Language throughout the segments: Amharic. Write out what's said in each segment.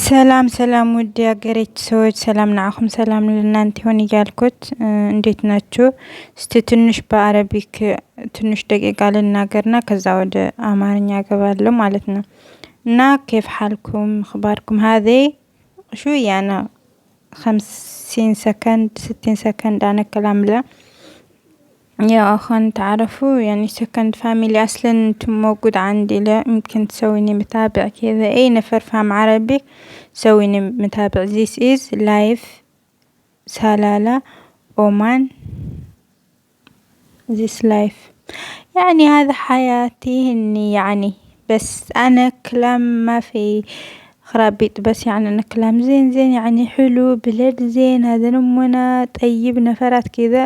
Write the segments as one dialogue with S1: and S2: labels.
S1: ሰላም ሰላም ውድ ያገሬች ሰዎች ሰላም ናአኹም ሰላም ለእናንተ ይሁን እያልኩት እንዴት ናችሁ? እስቲ ትንሽ በአረቢክ ትንሽ ደቂቃ ልናገርና ከዛ ወደ አማርኛ ገባለሁ ማለት ነው። እና كيف حالكم اخباركم هذه شوية انا 50 سكند 60 سكند انا كلام لا يا أخوان تعرفوا يعني سكند فاميلي أصلا انتم موجود عندي لا يمكن تسويني متابع كذا أي نفر فهم عربي سويني متابع this is live سلالة أومان this life يعني هذا حياتي إني يعني بس أنا كلام ما في خرابيط بس يعني أنا كلام زين زين يعني حلو بلد زين هذا نمنا طيب نفرات كذا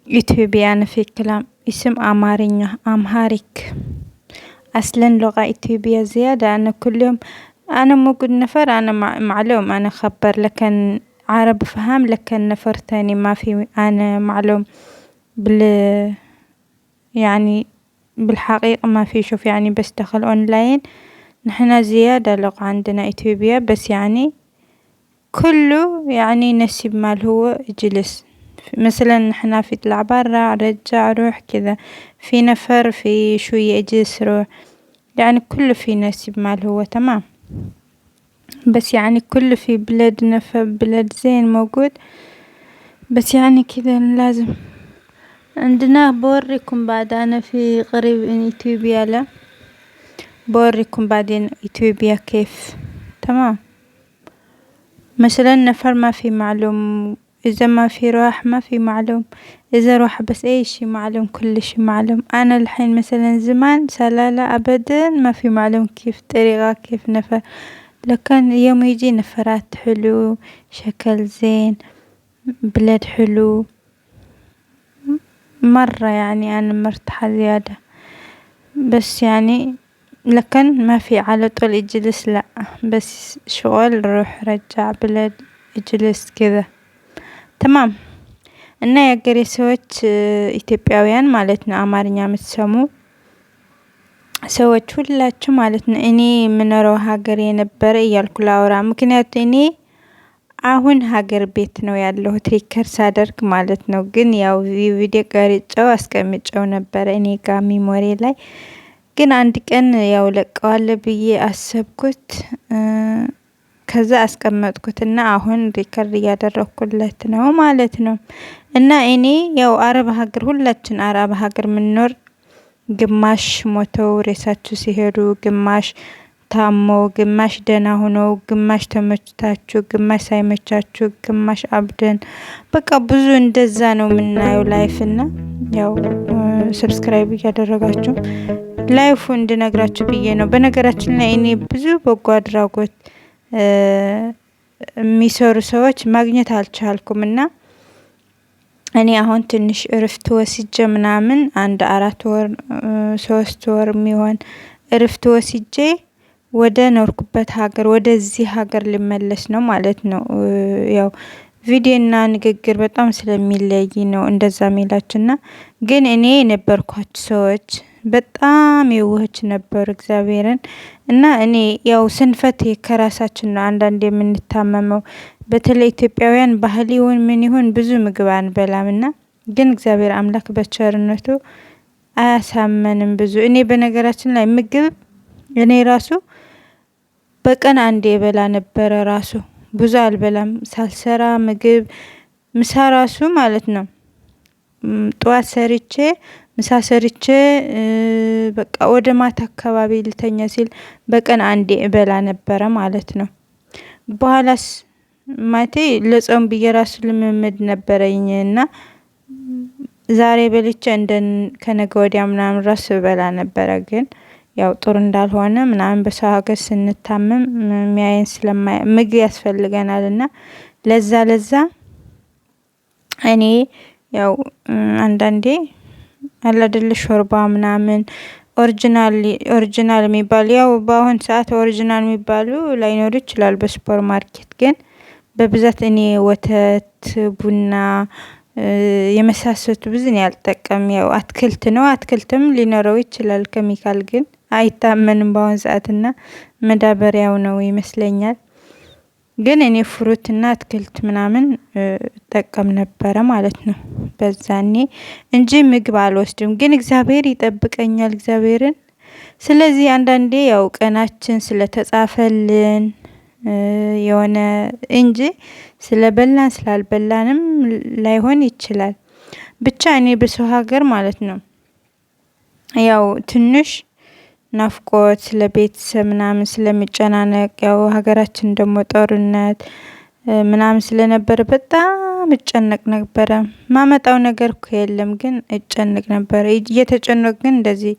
S1: يوتيوبي أنا في كلام اسم أمارينيا أمهاريك أصلا لغة إثيوبية زيادة أنا كل يوم أنا موجود نفر أنا معلوم أنا خبر لكن عرب فهم لكن نفر تاني ما في أنا معلوم يعني بالحقيقة ما في شوف يعني بس دخل أونلاين نحنا زيادة لغة عندنا إثيوبيا بس يعني كله يعني نسيب مال هو يجلس مثلا احنا في طلع برا رجع روح كذا في نفر في شوية اجلس روح يعني كله في نسيب مال هو تمام بس يعني كله في بلد نفر بلد زين موجود بس يعني كذا لازم عندنا بوريكم بعد أنا في قريب من إثيوبيا لا بوريكم بعدين إثيوبيا كيف تمام مثلا نفر ما في معلوم إذا ما في روح ما في معلوم إذا روح بس أي شي معلوم كل شي معلوم أنا الحين مثلا زمان سلالة أبدا ما في معلوم كيف طريقة كيف نفر لكن يوم يجي نفرات حلو شكل زين بلد حلو مرة يعني أنا مرتاحة زيادة بس يعني لكن ما في على طول اجلس لا بس شغل روح رجع بلد اجلس كذا تمام እና ያገሬ ሰዎች ኢትዮጵያውያን ማለት ነው አማርኛ የምትሰሙ ሰዎች ሁላችሁ ማለት ነው እኔ ምኖረው ሀገር የነበረ እያልኩ ላውራ ምክንያቱም እኔ አሁን ሀገር ቤት ነው ያለሁት ሪከርድ ሳደርግ ማለት ነው ግን ያው ቪዲዮ ቀርጬው አስቀምጬው ነበር እኔ ጋር ሚሞሪ ላይ ግን አንድ ቀን ያው ለቀዋለሁ ብዬ አሰብኩት ከዛ አስቀመጥኩትና አሁን ሪከርድ እያደረኩለት ነው ማለት ነው እና እኔ ያው አረብ ሀገር ሁላችን አረብ ሀገር ምንኖር ግማሽ ሞተው ሬሳቸው ሲሄዱ ግማሽ ታሞ ግማሽ ደና ሆኖ ግማሽ ተመችታችሁ ግማሽ ሳይመቻችሁ ግማሽ አብደን በቃ ብዙ እንደዛ ነው ምናየው ላይፍ እና ያው ሰብስክራይብ እያደረጋችሁ ላይፉ እንድነግራችሁ ብዬ ነው በነገራችን ላይ እኔ ብዙ በጎ አድራጎት የሚሰሩ ሰዎች ማግኘት አልቻልኩምና እኔ አሁን ትንሽ እረፍት ወስጄ ምናምን አንድ 4 ወር 3 ወር የሚሆን እረፍት ወስጄ ወደ ኖርኩበት ሀገር ወደዚህ ሀገር ልመለስ ነው ማለት ነው ያው ቪዲዮና ንግግር በጣም ስለሚለይ ነው እንደዛ ሚላችሁና ግን እኔ የነበርኳቸው ሰዎች በጣም የውህች ነበሩ እግዚአብሔርን እና እኔ ያው ስንፈት ከራሳችን ነው አንዳንዴ የምንታመመው በተለይ ኢትዮጵያውያን ባህል ይሁን ምን ይሁን ብዙ ምግብ አንበላምና ግን እግዚአብሔር አምላክ በቸርነቱ አያሳመንም ብዙ እኔ በነገራችን ላይ ምግብ እኔ ራሱ በቀን አንዴ በላ ነበር ራሱ ብዙ አልበላም ሳልሰራ ምግብ ምሳ ራሱ ማለት ነው ጧት ሰርቼ ምሳ ሰርቼ በቃ ወደ ማታ አካባቢ ልተኛ ሲል በቀን አንዴ እበላ ነበር ማለት ነው በኋላስ ማቴ ለጾም በየራሱ ልምምድ ነበረኝና ዛሬ በልቼ እንደን ከነገ ወዲያ ምናምን ራስ በላ ነበር ግን ያው ጥሩ እንዳልሆነ ምናምን በሰው ሀገር ስንታመም ሚያየን ስለማይ ምግብ ያስፈልገናልና ለዛ እኔ ያው አንዳንዴ አላደለ ሾርባ ምናምን ኦሪጂናል የሚባል ያው በአሁን ሰዓት ኦሪጂናል የሚባሉ ላይኖር ይችላል በሱፐር ማርኬት ግን በብዛት እኔ ወተት ቡና የመሳሰሉት ብዙ ነው ያልጠቀም ያው አትክልት ነው አትክልትም ሊኖረው ይችላል ኬሚካል ግን አይታመንም በአሁን ሰዓትና መዳበሪያው ነው ይመስለኛል። ግን እኔ ፍሩትና አትክልት ምናምን እጠቀም ነበረ ማለት ነው በዛኔ እንጂ ምግብ አልወስድም። ግን እግዚአብሔር ይጠብቀኛል እግዚአብሔርን። ስለዚህ አንዳንዴ ያው ቀናችን ስለተጻፈልን የሆነ እንጂ ስለበላን ስላልበላንም ላይሆን ይችላል። ብቻ እኔ በሰው ሀገር ማለት ነው ያው ትንሽ ናፍቆት ስለቤተሰብ ምናምን ስለሚጨናነቅ ያው ሀገራችን ደግሞ ጦርነት ምናምን ስለነበረ በጣም እጨነቅ ነበረ። ማመጣው ነገር እኮ የለም ግን እጨነቅ ነበረ። እየተጨነቅ ግን እንደዚህ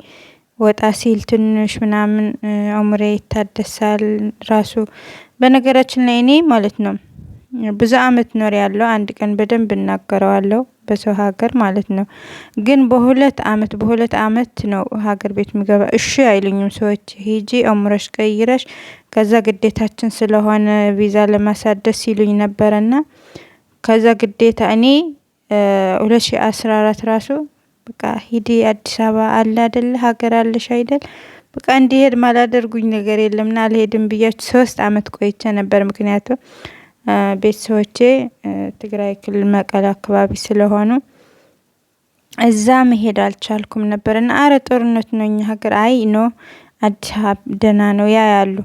S1: ወጣ ሲል ትንሽ ምናምን አእምሮዬ ይታደሳል ራሱ። በነገራችን ላይ እኔ ማለት ነው ብዙ አመት ኖሬያለሁ። አንድ ቀን በደንብ እናገረዋለሁ በሰው ሀገር ማለት ነው። ግን በሁለት አመት ነው ሀገር ቤት ምገባ። እሺ አይሉኝም ሰዎች ሂጂ አምረሽ ቀይረሽ ከዛ ግዴታችን ስለሆነ ቪዛ ለማሳደስ ይሉኝ ነበርና ከዛ ግዴታ እኔ 2014 ራሱ በቃ ሂዲ አዲስ አበባ አለ አይደል ሀገር አለሽ አይደል በቃ እንዲሄድ ማላደርጉኝ ነገር የለምና አልሄድም ብያችሁ 3 አመት ቆይቼ ነበር። ምክንያቱም ቤተሰቦቼ ትግራይ ክልል መቀሌ አካባቢ ስለሆኑ እዛ መሄድ አልቻልኩም ነበርና አረ ጦርነት ነው እኛ ሀገር አይ ኖ አዲስ አበባ ደህና ነው ያያሉ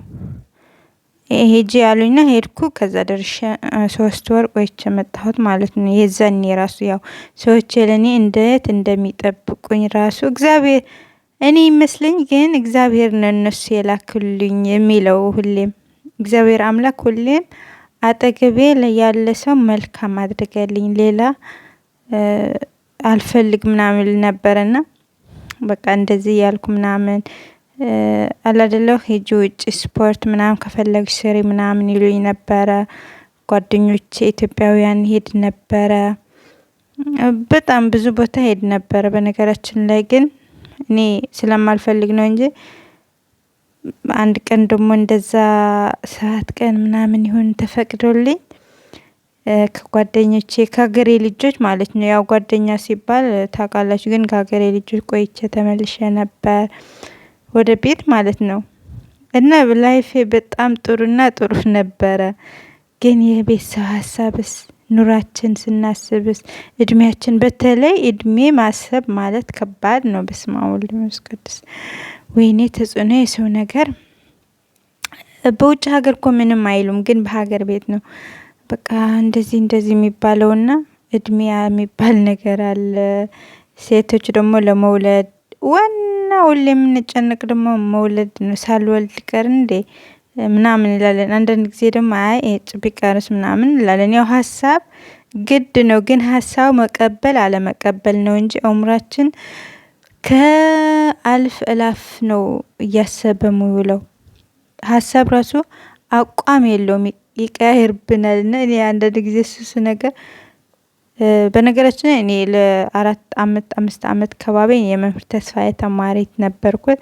S1: ሄጄ ያሉኝና ሄድኩ። ከዛ ደርሼ 3 ወር ቆይቼ መጣሁት ማለት ነው። የዛኔ ራሱ ያው ሰዎች ለኔ እንዴት እንደሚጠብቁኝ ራሱ እግዚአብሔር እኔ ይመስለኝ ግን እግዚአብሔር ነው እነሱ የላክልኝ የሚለው ሁሌም እግዚአብሔር አምላክ ሁሌም አጠገቤ ያለ ሰው መልካም አድርገልኝ ሌላ አልፈልግ ምናምን ነበርና በቃ እንደዚህ ያልኩ ምናምን አላደለው ሄጄ ውጭ ስፖርት ምናምን ከፈለግሽ ስሪ ምናምን ይሉኝ ነበረ። ጓደኞቼ ኢትዮጵያውያን ሄድ ነበረ። በጣም ብዙ ቦታ ሄድ ነበረ። በነገራችን ላይ ግን እኔ ስለማልፈልግ ነው እንጂ አንድ ቀን ደግሞ እንደዛ 7 ቀን ምናምን ይሁን ተፈቅዶልኝ ከጓደኞቼ ከሀገሬ ልጆች ማለት ነው ያው ጓደኛ ሲባል ታውቃላችሁ ግን ከሀገሬ ልጆች ቆይቼ ተመልሼ ነበር ወደ ቤት ማለት ነው። እና ላይፌ በጣም ጥሩና ጥሩ ነበረ። ግን የቤተሰብ ሀሳብስ ኑራችን ስናስብስ እድሜያችን በተለይ እድሜ ማሰብ ማለት ከባድ ነው። በስመ አብ ወወልድ ወመንፈስ ቅዱስ ወይኔ ተጽዕኖ የሰው ነገር በውጭ ሀገር እኮ ምንም አይሉም ግን በሀገር ቤት ነው በቃ እንደዚህ የሚባለውና እድሜ የሚባል ነገር አለ። ሴቶች ደግሞ ለመውለድ ዋና ሁሌ የምንጨነቅ ደግሞ መውለድ ነው። ሳልወልድ ቀር እንዴ ምናምን እንላለን። አንዳንድ ጊዜ ደግሞ አይ ቢቀርስ ምናምን እንላለን። ያው ሀሳብ ግድ ነው ግን ሀሳብ መቀበል አለመቀበል ነው እንጂ አእምሯችን ከአልፍ እላፍ ነው እያሰበ የሚውለው። ሀሳብ ራሱ አቋም የለውም ይቀያየርብናል። እና እኔ አንዳንድ ጊዜ እሱ ነገር በነገራችን ላይ እኔ ለ5 አመት ከባቢ የመምህር ተስፋዬ ተማሪት ነበርኩት።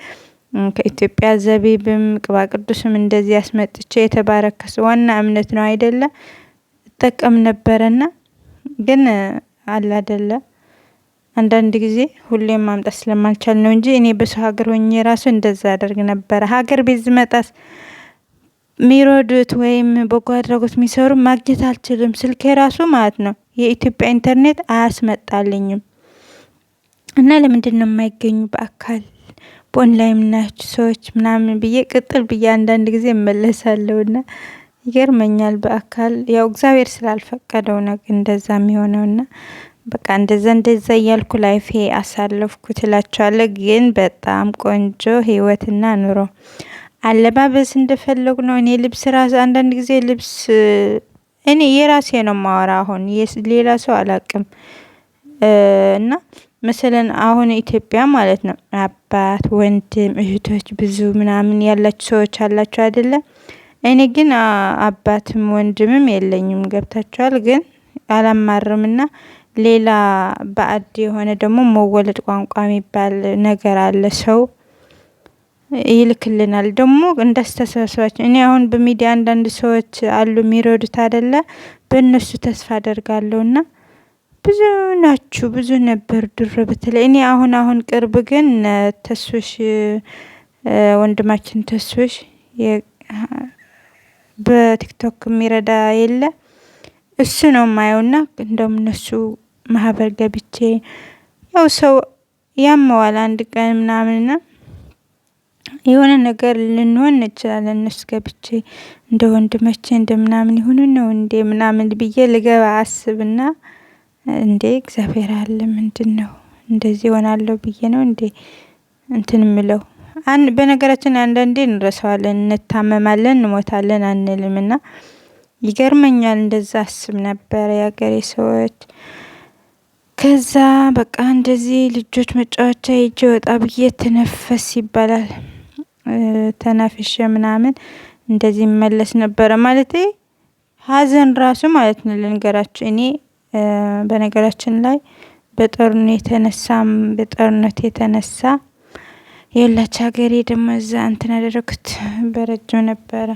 S1: ከኢትዮጵያ ዘቢብም ቅባ ቅዱስም እንደዚህ አስመጥቼ የተባረከስ ዋና እምነት ነው አይደለ ተጠቀም ነበርና ግን አለ አይደለ አንዳንድ ጊዜ ሁሌም ማምጣት ስለማልቻል ነው እንጂ እኔ በሰው ሀገር ሆኜ ራሱ እንደዛ አደርግ ነበር። ሀገር ቤት ዝመጣስ ሚሮዱት ወይም በጎ አድራጎት የሚሰሩ ማግኘት አልችልም። ስልኬ ራሱ ማለት ነው የኢትዮጵያ ኢንተርኔት አያስመጣልኝም። እና ለምንድነው የማይገኙ በአካል በኦንላይን ምናያችሁ ሰዎች ምናምን ብዬ ቅጥል ብዬ አንዳንድ ጊዜ እመለሳለሁና ይገርመኛል። በአካል ያው እግዚአብሔር ስላልፈቀደው ነው እንደዛ የሚሆነውና በቃ እንደዛ እያልኩ ላይፌ አሳለፍኩት እላችኋለሁ። ግን በጣም ቆንጆ ህይወትና ኑሮ አለባበስ እንደፈለጉ ነው። እኔ ልብስ ራስ አንዳንድ ጊዜ ልብስ እኔ የራሴ ነው ማወራ አሁን ሌላ ሰው አላቅም። እና መሰለን አሁን ኢትዮጵያ ማለት ነው አባት ወንድም እህቶች ብዙ ምናምን ያላችሁ ሰዎች አላችሁ አይደለ? እኔ ግን አባትም ወንድምም የለኝም ገብታችኋል። ግን አላማርምና ሌላ ባዕድ የሆነ ደግሞ መወለድ ቋንቋ የሚባል ነገር አለ። ሰው ይልክልናል ደግሞ እንዳስተሳሰባችን እኔ አሁን በሚዲያ አንዳንድ ሰዎች አሉ የሚረዱት አይደለ? በእነሱ ተስፋ አደርጋለሁና ብዙ ናችሁ ብዙ ነበር ድሮ በተለይ እኔ አሁን ቅርብ ግን ተስፍሽ ወንድማችን ተስፍሽ በቲክቶክ የሚረዳ የለ እሱ ነው የማየውና እንደውም እነሱ ማህበር ገብቼ ያው ሰው ያመዋል አንድ ቀን ምናምንና የሆነ ነገር ልንሆን እንችላለን። እነሱ ገብቼ እንደ ወንድመቼ እንደምናምን ይሁን ነው እንዴ ምናምን ብዬ ልገባ አስብና እንዴ እግዚአብሔር አለ ምንድነው እንደዚህ ሆናለሁ ብዬ ነው እንዴ እንትን ምለው። በነገራችን አንዳንዴ እንረሳዋለን፣ እንታመማለን፣ እንሞታለን አንልምና ይገርመኛል። እንደዛ አስብ ነበር የሀገሬ ሰዎች። ከዛ በቃ እንደዚህ ልጆች መጫወቻ ሄጄ ወጣ ብዬ ተነፈስ ይባላል ተናፍሼ ምናምን እንደዚህ መለስ ነበረ ማለቴ ሀዘን ራሱ ማለት ነው። ልንገራችሁ እኔ በነገራችን ላይ በጦርነት የተነሳ የላች ሀገሬ ደግሞ እዛ እንትን አደረኩት በረጅም ነበረ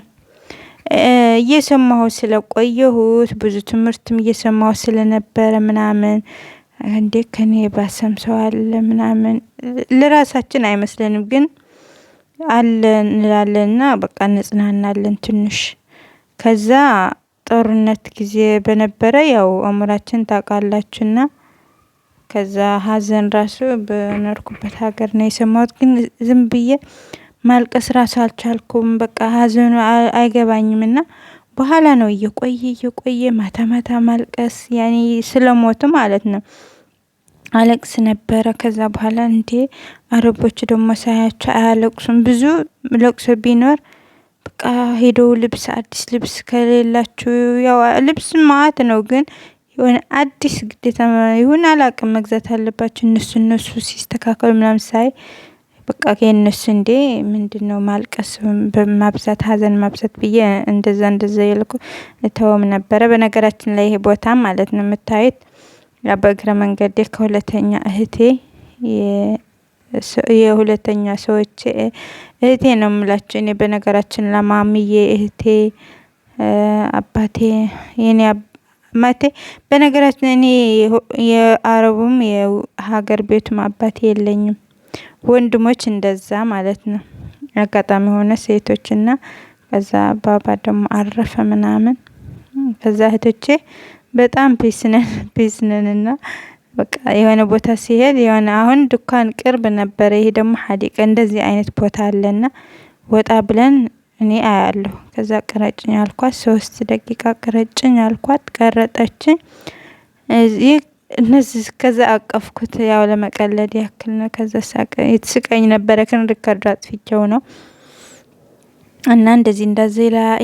S1: እየሰማሁ ስለቆየሁት ብዙ ትምህርትም እየሰማሁ ስለነበረ ምናምን እንዴ ከኔ ባሰም ሰው አለ ምናምን ለራሳችን አይመስለንም ግን አለ እንላለንና በቃ እንጽናናለን ትንሽ። ከዛ ጦርነት ጊዜ በነበረ ያው አእምሯችን ታውቃላችሁና ከዛ ሀዘን ራሱ በኖርኩበት ሀገር ነው የሰማሁት። ግን ዝም ብዬ ማልቀስ ራሱ አልቻልኩም። በቃ ሀዘኑ አይገባኝምና በኋላ ነው እየቆየ ማታ ማታ ማልቀስ ያኔ ስለሞቱ ማለት ነው አለቅስ ነበረ። ከዛ በኋላ እንዴ አረቦች ደግሞ ሳያቸው አያለቅሱም። ብዙ ለቅሶ ቢኖር በቃ ሄደው አዲስ ልብስ ከሌላችሁ ያው ልብስ ማአት ነው ግን የሆነ አዲስ ግዴታ ይሁን አላቅም መግዛት አለባችሁ እነሱ ሲስተካከሉ ምናምን ሳይ በቃ የነሱ እንዴ ምንድነው ማልቀስ በማብዛት ሀዘን ማብዛት ብዬ እንደዛ ይልኩ ተወም ነበረ። በነገራችን ላይ ይሄ ቦታ ማለት ነው የምታዩት በእግረ መንገዴ ከሁለተኛ እህቴ የሁለተኛ ሰዎች እህቴ ነው የምላችሁ። እኔ በነገራችን ለማሚዬ እህቴ አባቴ የኔ ማቴ በነገራችን እኔ የአረቡም የሀገር ቤቱም አባቴ የለኝም። ወንድሞች እንደዛ ማለት ነው አጋጣሚ ሆነ ሴቶችና ከዛ ባባ ደግሞ አረፈ ምናምን። ከዛ እህቶቼ በጣም ፒስ ነንና በቃ የሆነ ቦታ ሲሄድ የሆነ አሁን ዱካን ቅርብ ነበረ። ይሄ ደግሞ ሐዲቅ እንደዚህ አይነት ቦታ አለና ወጣ ብለን እኔ አያለሁ። ከዛ ቀረጭኝ አልኳት 3 ደቂቃ ቀረጭኝ አልኳት ቀረጠችኝ። እነዚህ ከዛ አቀፍኩት ያው ለመቀለድ ያክል ነው። ከዛ ስቀኝ ነበረ ሪከርድ አጥፍቼው ነው። እና እንደዚህ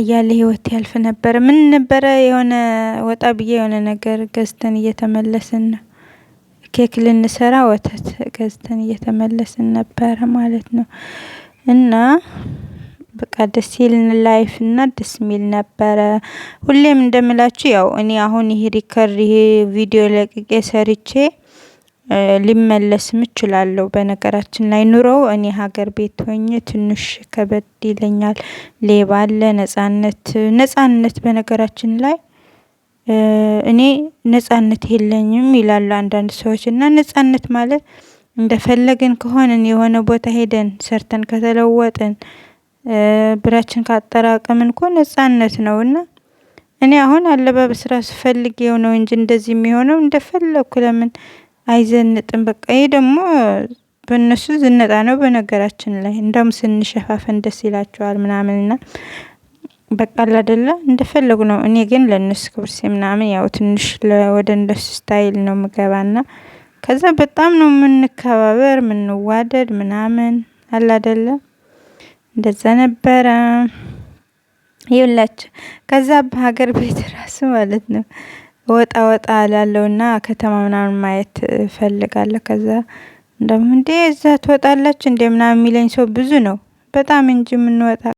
S1: እያለ ህይወት ያልፍ ነበር። ምን ነበረ የሆነ ወጣ ብዬ የሆነ ነገር ገዝተን እየተመለስን ነው። ኬክ ልንሰራ ወተት ገዝተን እየተመለስን ነበር ማለት ነው። እና በቃ ደስ ይል ላይፍ እና ደስ ሚል ነበረ። ሁሌም እንደምላችሁ ያው እኔ አሁን ይሄ ቪዲዮ ለቅቄ ሰርቼ ሊመለስም እችላለሁ። በነገራችን ላይ ኑሮው እኔ ሀገር ቤት ሆኜ ትንሽ ከበድ ይለኛል። ሌባ አለ፣ ነጻነት በነገራችን ላይ እኔ ነጻነት የለኝም ይላሉ አንዳንድ ሰዎች። እና ነጻነት ማለት እንደፈለግን ከሆነን የሆነ ቦታ ሄደን ሰርተን ከተለወጥን ብራችን ካጠራቀምን እኮ ነጻነት ነውና እኔ አሁን አለባበስ ራሱ ፈልጌው ነው እንጂ እንደዚህ የሚሆነው እንደፈለኩ ለምን አይዘንጥም። በቃ ይሄ ደግሞ በእነሱ ዝነጣ ነው። በነገራችን ላይ እንደውም ስንሸፋፈን ደስ ይላቸዋል ምናምንና በቃ አይደለ እንደፈለጉ ነው። እኔ ግን ለነሱ ክብር ምናምን ያው ትንሽ ወደ እንደሱ ስታይል ነው ምገባና ከዛ በጣም ነው ምንከባበር ምንዋደድ ምናምን አይደለ እንደዛ ነበረ ይውላችሁ። ከዛ በሀገር ቤት ራሱ ማለት ነው ወጣ አላለውና ከተማ ምናምን ማየት ፈልጋለሁ። ከዛ እንደውም እንዴ እዛ ትወጣላችሁ እንደ ምናምን የሚለኝ ሰው ብዙ ነው በጣም እንጂ ምንወጣ